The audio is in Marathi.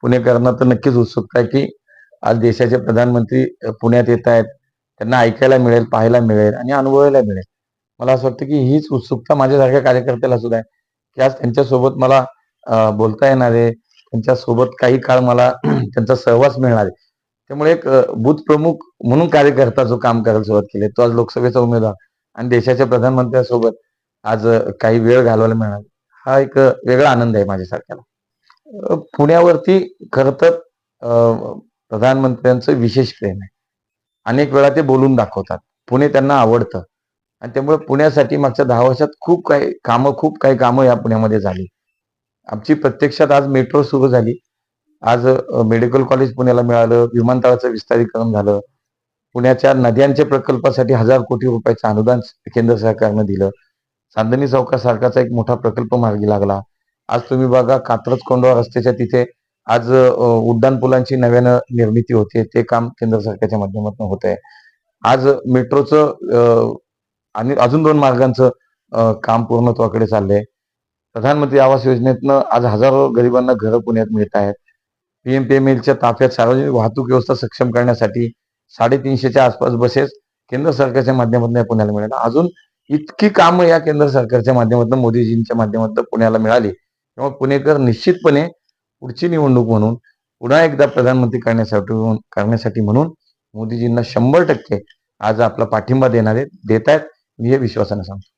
पुणेकरांना तर नक्कीच उत्सुकता आहे की आज देशाचे प्रधानमंत्री पुण्यात येत आहेत. त्यांना ऐकायला मिळेल, पाहायला मिळेल आणि अनुभवायला मिळेल. मला असं वाटतं की हीच उत्सुकता माझ्यासारख्या कार्यकर्त्याला सुद्धा आहे, की आज त्यांच्यासोबत मला बोलता येणार आहे. त्यांच्यासोबत काही काळ मला त्यांचा सहवास मिळणार आहे. त्यामुळे एक बूथ प्रमुख म्हणून कार्यकर्ता काम करायला सुरुवात केली. तो आज लोकसभेचा उमेदवार आणि देशाच्या प्रधानमंत्र्यांसोबत आज काही वेळ घालवायला मिळणार. हा एक वेगळा आनंद आहे माझ्यासारख्याला. पुण्यावरती खरं तर प्रधानमंत्र्यांचं विशेष प्रेम आहे. अनेक वेळा ते बोलून दाखवतात. पुणे त्यांना आवडतं आणि त्यामुळे पुण्यासाठी मागच्या 10 वर्षात खूप काही कामं या पुण्यामध्ये झाली. आमची प्रत्यक्षात आज मेट्रो सुरू झाली. आज मेडिकल कॉलेज पुण्याला मिळालं, विमानतळाचं विस्तारीकरण झालं. पुण्याच्या नद्यांच्या प्रकल्पासाठी 1000 कोटी रुपयाचं अनुदान केंद्र सरकारनं दिलं. चांदणी चौकासारखाचा एक मोठा प्रकल्प मार्गी लागला. आज तुम्ही बघा कात्रज कोंढवा रस्त्याच्या तिथे आज उड्डाण पुलांची नव्यानं निर्मिती होते. ते काम केंद्र सरकारच्या माध्यमातून होत आहे. आज मेट्रोचं आणि अजून 2 मार्गांचं काम पूर्णत्वाकडे चाललंय. प्रधानमंत्री आवास योजनेतनं आज हजारो गरिबांना घरं पुण्यात मिळत आहेत. पीएमपीएमएलच्या ताफ्यात सार्वजनिक वाहतूक व्यवस्था सक्षम करण्यासाठी 350च्या आसपास बसेस केंद्र सरकारच्या माध्यमातून या पुण्याला मिळाल्या. अजून इतकी कामं या केंद्र सरकारच्या माध्यमातून मोदीजींच्या माध्यमातून पुण्याला मिळाली. त्यामुळे पुणेकर निश्चितपणे पुढची निवडणूक म्हणून पुन्हा एकदा प्रधानमंत्री करण्यासाठी म्हणून मोदीजींना 100% आज आपला पाठिंबा देत आहेत. मी हे विश्वासाने सांगतो.